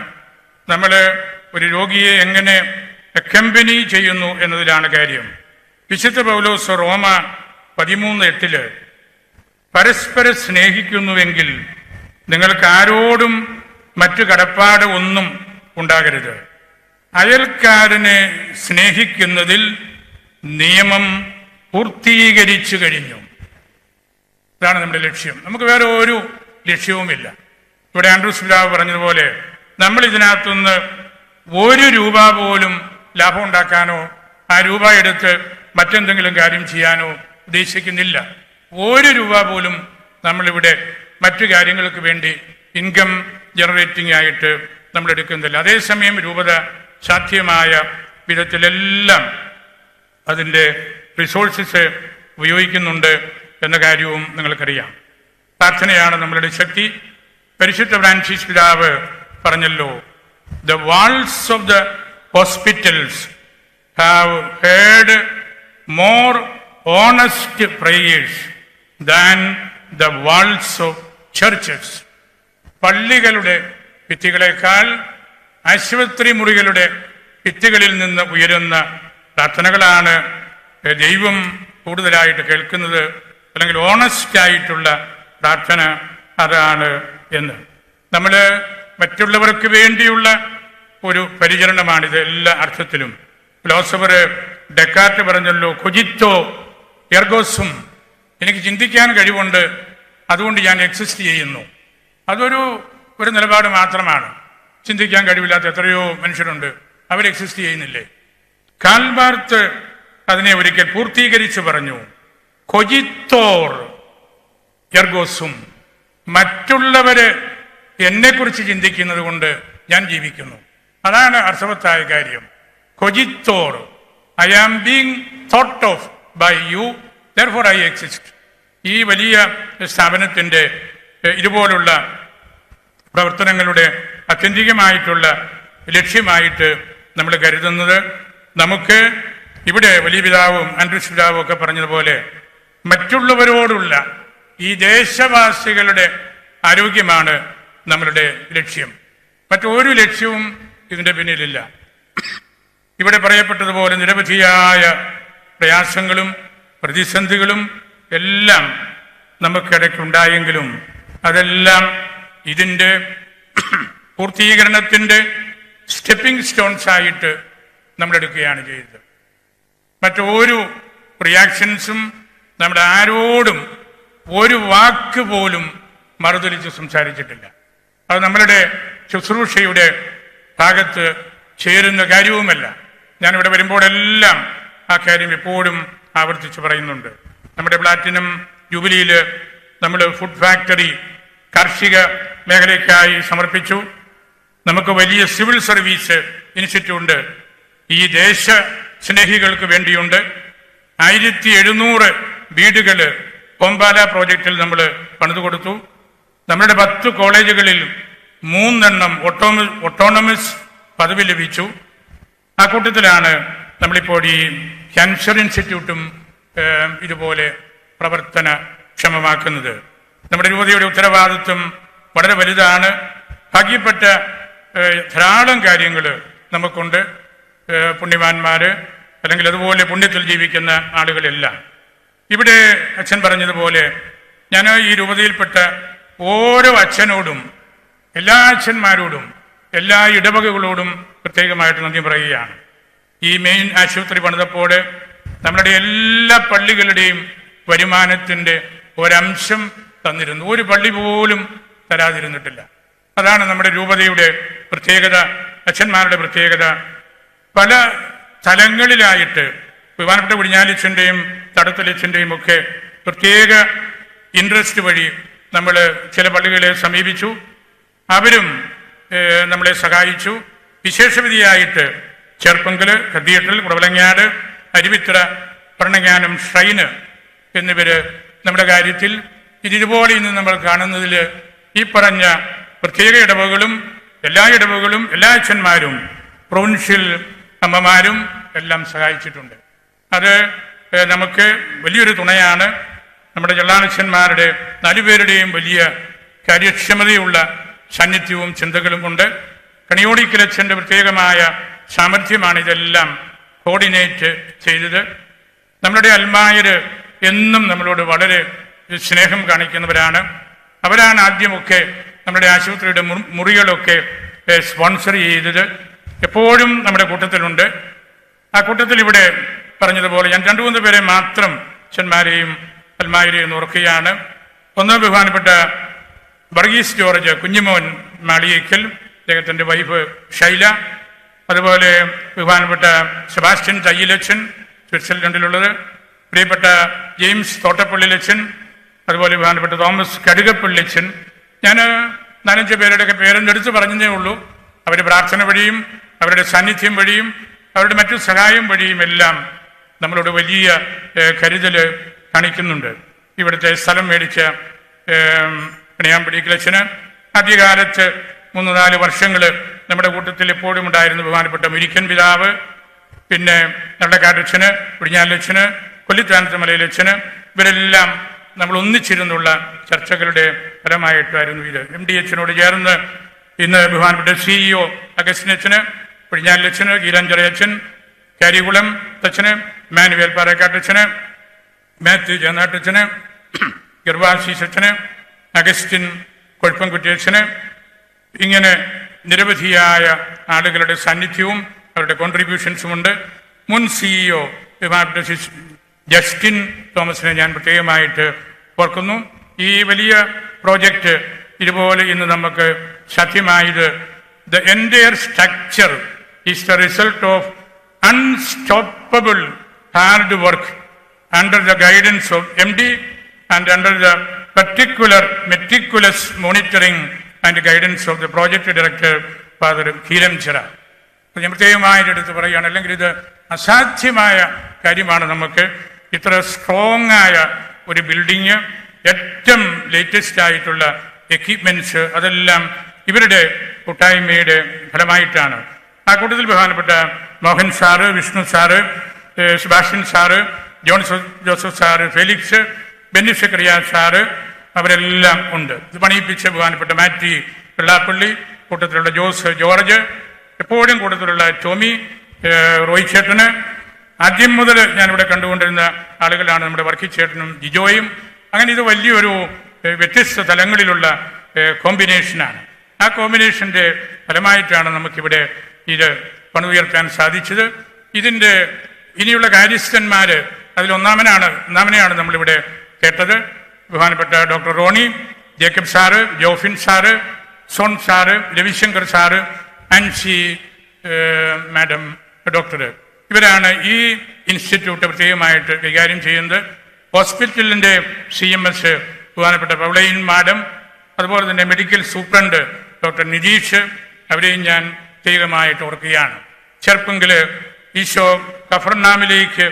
നമ്മൾ ഒരു രോഗിയെ എങ്ങനെ അക്കമ്പനി ചെയ്യുന്നു എന്നതിലാണ് കാര്യം. വിശുദ്ധ പൗലോസ് റോമ 13:8 പരസ്പരം സ്നേഹിക്കുന്നുവെങ്കിൽ നിങ്ങൾക്ക് ആരോടും മറ്റു കടപ്പാട് ഒന്നും ഉണ്ടാകരുത്. അയൽക്കാരനെ സ്നേഹിക്കുന്നതിൽ നിയമം പൂർത്തീകരിച്ചു കഴിഞ്ഞു. ഇതാണ് നമ്മുടെ ലക്ഷ്യം. നമുക്ക് വേറെ ഒരു ലക്ഷ്യവുമില്ല. ഇവിടെ ആൻഡ്രൂസ് പിതാവ് പറഞ്ഞതുപോലെ നമ്മൾ ഇതിനകത്തുനിന്ന് ₹1 പോലും ലാഭം ഉണ്ടാക്കാനോ ആ രൂപ എടുത്ത് മറ്റെന്തെങ്കിലും കാര്യം ചെയ്യാനോ ഉദ്ദേശിക്കുന്നില്ല. ₹1 പോലും നമ്മളിവിടെ മറ്റു കാര്യങ്ങൾക്ക് വേണ്ടി ഇൻകം ജനറേറ്റിംഗ് ആയിട്ട് നമ്മൾ എടുക്കുന്നില്ല. അതേസമയം രൂപത സാധ്യമായ വിധത്തിലെല്ലാം അതിൻ്റെ റിസോഴ്സസ് ഉപയോഗിക്കുന്നുണ്ട് എന്ന കാര്യവും നിങ്ങൾക്കറിയാം. പ്രാർത്ഥനയാണ് നമ്മളുടെ ശക്തി. പരിശുദ്ധ ഫ്രാൻസിസ് പിതാവ് പറഞ്ഞല്ലോ, the walls of the hospitals have heard more honest prayers than the walls of churches. പള്ളികളുടെ ഭിത്തികളെക്കാൾ ആശുപത്രി മുറികളുടെ ഭിത്തികളിൽ നിന്ന് ഉയരുന്ന പ്രാർത്ഥനകളാണ് ദൈവം കൂടുതലായിട്ട് കേൾക്കുന്നത്, അല്ലെങ്കിൽ ഓണസ്റ്റ് ആയിട്ടുള്ള പ്രാർത്ഥന അതാണ് എന്ന്. നമ്മൾ മറ്റുള്ളവർക്ക് വേണ്ടിയുള്ള ഒരു പരിചരണമാണിത് എല്ലാ അർത്ഥത്തിലും. ഫിലോസഫർ ഡെക്കാർട്ട് പറഞ്ഞല്ലോ, കൊജിത്തോ എർഗോസും, എനിക്ക് ചിന്തിക്കാൻ കഴിവുണ്ട്, അതുകൊണ്ട് ഞാൻ എക്സിസ്റ്റ് ചെയ്യുന്നു. അതൊരു നിലപാട് മാത്രമാണ്. ചിന്തിക്കാൻ കഴിവില്ലാത്ത എത്രയോ മനുഷ്യരുണ്ട്, അവർ എക്സിസ്റ്റ് ചെയ്യുന്നില്ലേ? കാൽബാർത്ത് അതിനെ ഒരിക്കൽ പൂർത്തീകരിച്ച് പറഞ്ഞു, കൊജിത്തോർ എർഗോസും, മറ്റുള്ളവര് എന്നെക്കുറിച്ച് ചിന്തിക്കുന്നത് കൊണ്ട് ഞാൻ ജീവിക്കുന്നു. അതാണ് അർത്ഥവത്തായ കാര്യം. കൊജിത്തോർ, I am being thought of by you, therefore I exist. ഈ വലിയ സ്ഥാപനത്തിൻ്റെ ഇതുപോലുള്ള പ്രവർത്തനങ്ങളുടെ ആത്യന്തികമായിട്ടുള്ള ലക്ഷ്യമായിട്ട് നമ്മൾ കരുതുന്നത്. നമുക്ക് ഇവിടെ വലിയ പിതാവും ആൻഡ്രൂസ് പിതാവും ഒക്കെ പറഞ്ഞതുപോലെ മറ്റുള്ളവരോടുള്ള ഈ ദേശവാസികളുടെ ആരോഗ്യമാണ് നമ്മളുടെ ലക്ഷ്യം. മറ്റൊരു ലക്ഷ്യവും ഇതിൻ്റെ പിന്നിലില്ല. ഇവിടെ പറയപ്പെട്ടതുപോലെ നിരവധിയായ പ്രയാസങ്ങളും പ്രതിസന്ധികളും എല്ലാം നമുക്കിടയ്ക്കുണ്ടായെങ്കിലും അതെല്ലാം ഇതിൻ്റെ പൂർത്തീകരണത്തിൻ്റെ സ്റ്റെപ്പിംഗ് സ്റ്റോൺസ് ആയിട്ട് നമ്മളെടുക്കുകയാണ് ചെയ്തത്. മറ്റൊരു റിയാക്ഷൻസും നമ്മുടെ ആരോടും ഒരു വാക്ക് പോലും മറുതലിച്ച് സംസാരിച്ചിട്ടില്ല. അത് നമ്മളുടെ ശുശ്രൂഷയുടെ ഭാഗത്ത് ചേരുന്ന കാര്യവുമല്ല. ഞാനിവിടെ വരുമ്പോഴെല്ലാം ആ കാര്യം എപ്പോഴും ആവർത്തിച്ച് പറയുന്നുണ്ട്. നമ്മുടെ പ്ലാറ്റിനം ജൂബിലിയിൽ നമ്മൾ ഫുഡ് ഫാക്ടറി കാർഷിക മേഖലയ്ക്കായി സമർപ്പിച്ചു. നമുക്ക് വലിയ സിവിൽ സർവീസ് ഇൻസ്റ്റിറ്റ്യൂട്ട് ഈ ദേശ സ്നേഹികൾക്ക് വേണ്ടിയുണ്ട്. 1700 വീടുകൾ പൊമ്പാല പ്രോജക്റ്റിൽ നമ്മൾ പണിതു കൊടുത്തു. നമ്മുടെ 10 കോളേജുകളിൽ 3 ഓട്ടോണമസ് പദവി ലഭിച്ചു. ആ കൂട്ടത്തിലാണ് നമ്മളിപ്പോൾ ഈ ക്യാൻസർ ഇൻസ്റ്റിറ്റ്യൂട്ടും ഇതുപോലെ പ്രവർത്തനക്ഷമമാക്കുന്നത്. നമ്മുടെ രൂപതയുടെ ഉത്തരവാദിത്വം വളരെ വലുതാണ്. ഭാഗ്യപ്പെട്ട ധാരാളം കാര്യങ്ങൾ നമുക്കുണ്ട്. പുണ്യവാന്മാർ അല്ലെങ്കിൽ അതുപോലെ പുണ്യത്തിൽ ജീവിക്കുന്ന ആളുകളെല്ലാം. ഇവിടെ അച്ഛൻ പറഞ്ഞതുപോലെ ഞാൻ ഈ രൂപതയിൽപ്പെട്ട ഓരോ അച്ഛനോടും എല്ലാ അച്ഛന്മാരോടും എല്ലാ ഇടവകകളോടും പ്രത്യേകമായിട്ട് നന്ദി പറയുകയാണ്. ഈ മെയിൻ ആശുപത്രി പണിതപ്പോൾ നമ്മുടെ എല്ലാ പള്ളികളുടെയും വരുമാനത്തിൻ്റെ ഒരംശം തന്നിരുന്നു. ഒരു പള്ളി പോലും തരാതിരുന്നിട്ടില്ല. അതാണ് നമ്മുടെ രൂപതയുടെ പ്രത്യേകത, അച്ഛന്മാരുടെ പ്രത്യേകത. പല തലങ്ങളിലായിട്ട് ബഹുമാനപ്പെട്ട കുടിഞ്ഞാലിച്ചൻ്റെയും തടത്തലച്ചൻ്റെയും ഒക്കെ പ്രത്യേക ഇൻട്രസ്റ്റ് വഴി നമ്മൾ ചില പള്ളികളെ സമീപിച്ചു. അവരും നമ്മളെ സഹായിച്ചു. വിശേഷവിധിയായിട്ട് ചെർപ്പങ്കൽ, കത്തീഡ്രൽ, കുടവലങ്ങാട്, അരുവിത്തറ, ഭരണങ്ങാനം, ഷ്രൈന് എന്നിവർ നമ്മുടെ കാര്യത്തിൽ ഇതുപോലെ ഇന്ന് നമ്മൾ കാണുന്നതിൽ ഈ പറഞ്ഞ പ്രത്യേക ഇടവകളും എല്ലാ അച്ഛന്മാരും പ്രൊവിൻഷ്യൽ അമ്മമാരും എല്ലാം സഹായിച്ചിട്ടുണ്ട്. അത് നമുക്ക് വലിയൊരു തുണയാണ്. നമ്മുടെ ചെള്ളാനച്ഛന്മാരുടെ 4 പേരുടെയും വലിയ കാര്യക്ഷമതയുള്ള സാന്നിധ്യവും ചിന്തകളും ഉണ്ട്. കണിയോടിക്കലച്ഛൻ്റെ പ്രത്യേകമായ സാമർഥ്യമാണ് ഇതെല്ലാം കോർഡിനേറ്റ് ചെയ്തത്. നമ്മളുടെ അൽമായർ എന്നും നമ്മളോട് വളരെ സ്നേഹം കാണിക്കുന്നവരാണ്. അവരാണ് ആദ്യമൊക്കെ നമ്മുടെ ആശുപത്രിയുടെ മുറികളൊക്കെ സ്പോൺസർ ചെയ്തത്. എപ്പോഴും നമ്മുടെ കൂട്ടത്തിലുണ്ട്. ആ കൂട്ടത്തിൽ ഇവിടെ പറഞ്ഞതുപോലെ ഞാൻ 2-3 പേരെ മാത്രം അച്ഛന്മാരെയും അൽമായരെയും ഓർക്കുകയാണ്. ഒന്ന് ബഹുമാനപ്പെട്ട വർഗീസ് ജോർജ് കുഞ്ഞിമോൻ മാളിയേക്കൽ, അദ്ദേഹത്തിൻ്റെ വൈഫ് ഷൈല, അതുപോലെ ബഹുമാനപ്പെട്ട സെബാസ്റ്റ്യൻ തയ്യിലച്ഛൻ സ്വിറ്റ്സർലൻഡിലുള്ളത്, പ്രിയപ്പെട്ട ജെയിംസ് തോട്ടപ്പള്ളിലച്ഛൻ, അതുപോലെ ബഹുമാനപ്പെട്ട തോമസ് കടുകപ്പള്ളിലച്ഛൻ. ഞാൻ 4-5 പേരുടെയൊക്കെ പേരെടുത്ത് പറഞ്ഞതേ ഉള്ളൂ. അവർ പ്രാർത്ഥന വഴിയും അവരുടെ സാന്നിധ്യം വഴിയും അവരുടെ മറ്റു സഹായം വഴിയും എല്ലാം നമ്മളോട് വലിയ കരുതൽ കാണിക്കുന്നുണ്ട്. ഇവിടുത്തെ സ്ഥലം മേടിച്ച കണിയാമ്പടിക്കലച്ഛന് ആദ്യകാലത്ത് 3-4 വർഷങ്ങൾ നമ്മുടെ കൂട്ടത്തിൽ എപ്പോഴും ഉണ്ടായിരുന്നു ബഹുമാനപ്പെട്ട മുരിക്കൻ പിതാവ്, പിന്നെ നള്ളക്കാട്ടച്ഛന്, കുടിഞ്ഞാലച്ഛന്, കൊല്ലിത്താനത്തമലയിലച്ഛന്, ഇവരെല്ലാം നമ്മൾ ഒന്നിച്ചിരുന്നുള്ള ചർച്ചകളുടെ ഫലമായിട്ടായിരുന്നു ഇത്. MD-അച്ഛനോട് ചേർന്ന് ഇന്ന് ബഹുമാനപ്പെട്ട CEO അഗസ്റ്റിനച്ഛന്, കുടിഞ്ഞാലച്ഛന്, ഗീലാഞ്ചിറയച്ഛൻ, കരികുളം തച്ഛന്, മാനുവേൽ പാറക്കാട്ടച്ഛന്, മാത്യു ചേന്നാട്ടച്ഛന്, ഗർവാശീസച്ഛന്, അഗസ്റ്റിൻ കൊഴുപ്പംകുറ്റിയച്ഛന്, ഇങ്ങനെ നിരവധിയായ ആളുകളുടെ സാന്നിധ്യവും അവരുടെ കോൺട്രിബ്യൂഷൻസുമുണ്ട്. മുൻ CEO ജസ്റ്റിൻ തോമസിനെ ഞാൻ പ്രത്യേകമായിട്ട് ഓർക്കുന്നു. ഈ വലിയ പ്രോജക്റ്റ് ഇതുപോലെ ഇന്ന് നമുക്ക് സാധ്യമായത് the entire structure is the result of unstoppable hard work under the guidance of MD and under the particular meticulous monitoring and guidance of the project director Father കീലംചിറ. ഞാൻ പ്രത്യേകമായിട്ട് എടുത്ത് പറയുകയാണ്. അല്ലെങ്കിൽ ഇത് അസാധ്യമായ കാര്യമാണ്. നമുക്ക് ഇത്ര സ്ട്രോങ് ആയ ഒരു ബിൽഡിങ്, ഏറ്റവും ലേറ്റസ്റ്റ് ആയിട്ടുള്ള എക്യുപ്മെൻറ്റ്സ്, അതെല്ലാം ഇവരുടെ കൂട്ടായ്മയുടെ ഫലമായിട്ടാണ്. ആ കൂട്ടത്തിൽ ബഹുമാനപ്പെട്ട Mohan sir, Vishnu sir, Sebastian sir, John Joseph sir, Felix, Benny Zacharia sir, അവരെല്ലാം ഉണ്ട്. ഇത് പണിയിപ്പിച്ച ബഹുമാനപ്പെട്ട മാറ്റി വെള്ളാപ്പള്ളി, കൂട്ടത്തിലുള്ള ജോർജ്, എപ്പോഴും കൂട്ടത്തിലുള്ള ടോമി, റോയ് ചേട്ടന്, ആദ്യം മുതൽ ഞാനിവിടെ കണ്ടുകൊണ്ടിരുന്ന ആളുകളാണ് നമ്മുടെ വർക്കിച്ചേട്ടനും ജിജോയും. അങ്ങനെ ഇത് വലിയൊരു വ്യത്യസ്ത തലങ്ങളിലുള്ള കോമ്പിനേഷനാണ്. ആ കോമ്പിനേഷൻ്റെ ഫലമായിട്ടാണ് നമുക്കിവിടെ ഇത് പണുയർത്താൻ സാധിച്ചത്. ഇതിൻ്റെ ഇനിയുള്ള കാര്യസ്ഥന്മാർ ഒന്നാമനെയാണ് നമ്മളിവിടെ കേട്ടത്. ബഹുമാനപ്പെട്ട doctor Ronnie, Jacob sir, Jofin sir, സോൺ sir, Ravishankar sir, Ancy madam doctor, ഇവരാണ് ഈ ഇൻസ്റ്റിറ്റ്യൂട്ട് പ്രത്യേകമായിട്ട് കൈകാര്യം ചെയ്യുന്നത്. ഹോസ്പിറ്റലിൻ്റെ CMS ബഹുമാനപ്പെട്ട പൗളൈൻ മാഡം, അതുപോലെ തന്നെ മെഡിക്കൽ സൂപ്രണ്ട് ഡോക്ടർ നിതീഷ്, അവരെയും ഞാൻ പ്രത്യേകമായിട്ട് ഓർക്കുകയാണ്. ചെറുപ്പെങ്കിൽ ഈശോ കഫർനാമിലേക്ക്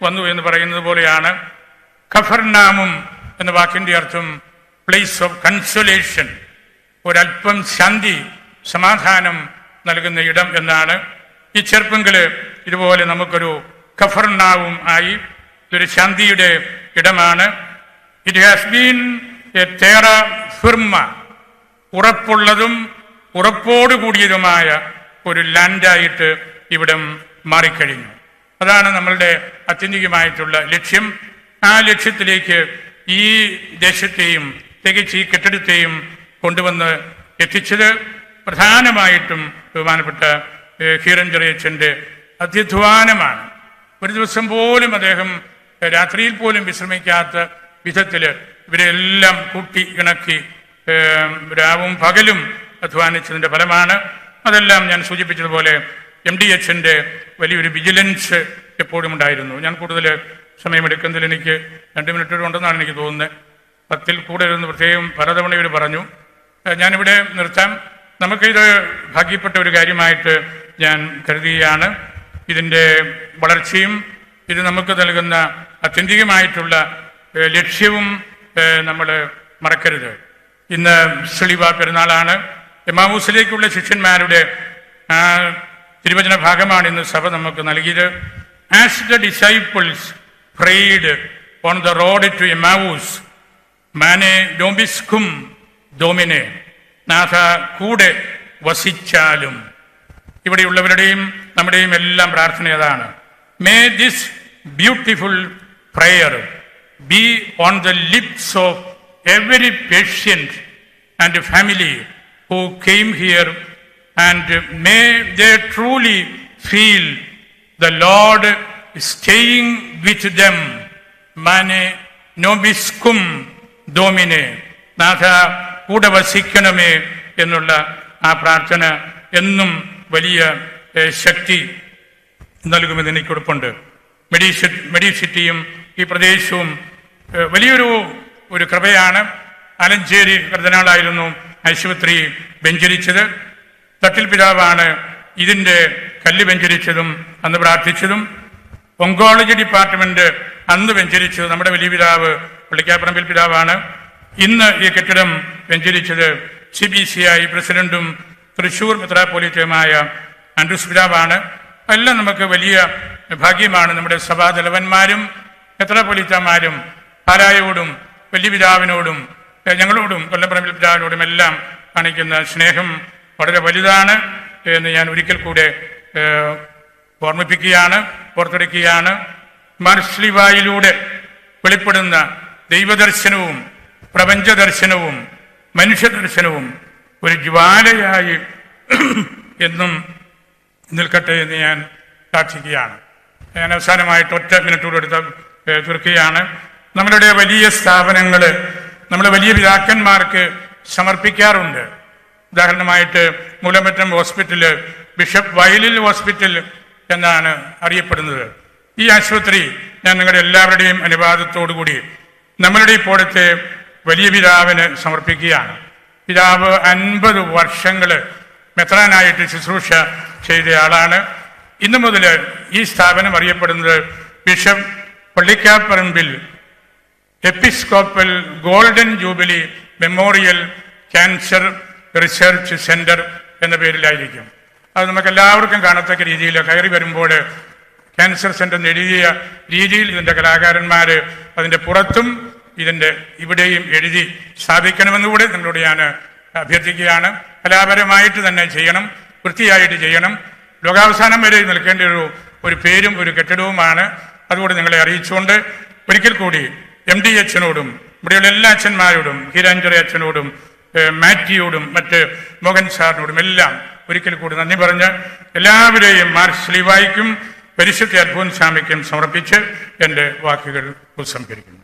വന്നു എന്ന് പറയുന്നത് പോലെയാണ് കഫർനാമും എന്ന വാക്കിൻ്റെ അർത്ഥം പ്ലേസ് ഓഫ് കൺസോലേഷൻ, ഒരല്പം ശാന്തി സമാധാനം നൽകുന്ന ഇടം എന്നാണ്. ഈ ചെറുപ്പെങ്കിൽ ഇതുപോലെ നമുക്കൊരു കഫർനാവും ആയി, ഇതൊരു ശാന്തിയുടെ ഇടമാണ്. ഇറ്റ് ഹാസ് ബീൻ എ തേറ ഫിർമ, ഉറപ്പുള്ളതും ഉറപ്പോടുകൂടിയതുമായ ഒരു ലാൻഡായിട്ട് ഇവിടം മാറിക്കഴിഞ്ഞു. അതാണ് നമ്മളുടെ ആത്യന്തികമായിട്ടുള്ള ലക്ഷ്യം. ആ ലക്ഷ്യത്തിലേക്ക് ഈ ദേശത്തെയും തികച്ച് ഈ കെട്ടിടത്തെയും കൊണ്ടുവന്ന് എത്തിച്ചത് പ്രധാനമായിട്ടും ബഹുമാനപ്പെട്ട ഹീറൻ ചെറിയച്ഛൻ്റെ അത്യധ്വാനമാണ്. ഒരു ദിവസം പോലും അദ്ദേഹം രാത്രിയിൽ പോലും വിശ്രമിക്കാത്ത വിധത്തിൽ ഇവരെല്ലാം കൂട്ടി ഇണക്കി രാവും പകലും അധ്വാനിച്ചതിൻ്റെ ഫലമാണ്. അതെല്ലാം ഞാൻ സൂചിപ്പിച്ചതുപോലെ MDHൻ്റെ വലിയൊരു വിജിലൻസ് എപ്പോഴും ഉണ്ടായിരുന്നു. ഞാൻ കൂടുതൽ സമയമെടുക്കുന്നതിൽ എനിക്ക് 2 മിനിറ്റ് ഉണ്ടെന്നാണ് എനിക്ക് തോന്നുന്നത്. 10-ൽ കൂടുതലെന്ന് പ്രത്യേകം പലതവണ ഇവർ പറഞ്ഞു. ഞാനിവിടെ നിർത്താം. നമുക്കിത് ഭാഗ്യപ്പെട്ട ഒരു കാര്യമായിട്ട് ഞാൻ കരുതുകയാണ്. ഇതിൻ്റെ വളർച്ചയും ഇത് നമുക്ക് നൽകുന്ന ആത്യന്തികമായിട്ടുള്ള ലക്ഷ്യവും നമ്മൾ മറക്കരുത്. ഇന്ന് സ്ലിവ പെരുന്നാളാണ്. എമ്മാവൂസിലേക്കുള്ള ശിഷ്യന്മാരുടെ തിരുവചന ഭാഗമാണ് ഇന്ന് സഭ നമുക്ക് നൽകിയത്. As the disciples prayed on the road to Emmaus, മാനെ ഡോംബിസ്കും ഡോമിനെ, നാഥ കൂടെ വസിച്ചാലും. ഇവിടെയുള്ളവരുടെയും നമ്മുടെയും എല്ലാം പ്രാർത്ഥന അതാണ്. May this beautiful prayer be on the lips of every patient and family who came here, and may they truly feel the Lord staying with them. Mane nobiscum domine, നാഥ കൂടെ വസിക്കണമേ എന്നുള്ള ആ പ്രാർത്ഥന എന്നും വലിയ ശക്തി നൽകുമെന്ന് എനിക്ക് ഉറപ്പുണ്ട്. മെഡിസിറ്റിയും ഈ പ്രദേശവും വലിയൊരു കൃപയാണ്. ആലഞ്ചേരി കർദിനാളായിരുന്നു ആശുപത്രി വെഞ്ചരിച്ചത്. തട്ടിൽ പിതാവാണ് ഇതിൻ്റെ കല്ല് വെഞ്ചരിച്ചതും അന്ന് പ്രാർത്ഥിച്ചതും. ഒങ്കോളജി ഡിപ്പാർട്ട്മെൻറ്റ് അന്ന് വെഞ്ചരിച്ചത് നമ്മുടെ വലിയ പിതാവ് പള്ളിക്കാപ്പറമ്പിൽ പിതാവാണ്. ഇന്ന് ഈ കെട്ടിടം വെഞ്ചരിച്ചത് CBCI പ്രസിഡന്റും തൃശ്ശൂർ മെത്രാപ്പൊലീത്തയുമായ ആൻഡ്രൂസ് പിതാവാണ്. എല്ലാം നമുക്ക് വലിയ ഭാഗ്യമാണ്. നമ്മുടെ സഭാതലവന്മാരും മെത്രാപ്പൊലീത്തമാരും പാലായോടും വലിയ പിതാവിനോടും ഞങ്ങളോടും കൊല്ലപ്പറമ്പിൽ പിതാവിനോടും എല്ലാം കാണിക്കുന്ന സ്നേഹം വളരെ വലുതാണ് എന്ന് ഞാൻ ഒരിക്കൽ കൂടെ ഓർത്തെടുക്കുകയാണ്. മാർസ്ലിവായിലൂടെ വെളിപ്പെടുന്ന ദൈവദർശനവും പ്രപഞ്ചദർശനവും മനുഷ്യദർശനവും ഒരു ജ്വാലയായി എന്നും നിൽക്കട്ടെ എന്ന് ഞാൻ പ്രാർത്ഥിക്കുകയാണ്. ഞാൻ അവസാനമായിട്ട് 1 മിനിറ്റ് എടുത്ത് തീർക്കുകയാണ്. നമ്മളുടെ വലിയ സ്ഥാപനങ്ങൾ നമ്മുടെ വലിയ പിതാക്കന്മാർക്ക് സമർപ്പിക്കാറുണ്ട്. ഉദാഹരണമായിട്ട് മൂലമറ്റം ഹോസ്പിറ്റല് ബിഷപ്പ് വയലിൽ ഹോസ്പിറ്റൽ എന്നാണ് അറിയപ്പെടുന്നത്. ഈ ആശുപത്രി ഞാൻ നിങ്ങളുടെ എല്ലാവരുടെയും അനുവാദത്തോടുകൂടി നമ്മളുടെ ഇപ്പോഴത്തെ വലിയ പിതാവിന് സമർപ്പിക്കുകയാണ്. പിതാവ് 50 വർഷങ്ങൾ മെത്രാനായിട്ട് ശുശ്രൂഷ ചെയ്ത ആളാണ്. ഇന്നു മുതൽ ഈ സ്ഥാപനം അറിയപ്പെടുന്നത് bishop Pallikkaparambil episcopal golden jubilee memorial cancer research centre എന്ന പേരിലായിരിക്കും. അത് നമുക്ക് എല്ലാവർക്കും കാണത്തക്ക രീതിയിൽ കയറി വരുമ്പോൾ ക്യാൻസർ സെൻ്റർ എഴുതിയ രീതിയിൽ ഇതിൻ്റെ കലാകാരന്മാർ അതിൻ്റെ പുറത്തും ഇതിൻ്റെ ഇവിടെയും എഴുതി സ്ഥാപിക്കണമെന്നുകൂടെ നിങ്ങളോട് ഞാൻ അഭ്യർത്ഥിക്കുകയാണ്. കലാപരമായിട്ട് തന്നെ ചെയ്യണം, വൃത്തിയായിട്ട് ചെയ്യണം. ലോകാവസാനം വരെ നിൽക്കേണ്ട ഒരു പേരും ഒരു കെട്ടിടവുമാണ്. അതുകൂടി നിങ്ങളെ അറിയിച്ചുകൊണ്ട് ഒരിക്കൽ കൂടി MD അച്ഛനോടും ഇവിടെയുള്ള എല്ലാ അച്ഛന്മാരോടും ഹീരാഞ്ജറി അച്ഛനോടും മാറ്റിയോടും മറ്റ് മോഹൻ സാറിനോടും എല്ലാം ഒരിക്കൽ കൂടി നന്ദി പറഞ്ഞ് എല്ലാവരെയും മാർ ശ്ലീവായ്ക്കും പരിശുദ്ധ അൽഫോൻസാമയ്ക്കും സമർപ്പിച്ച് എൻ്റെ വാക്കുകൾ ഉപസംഹരിക്കുന്നു.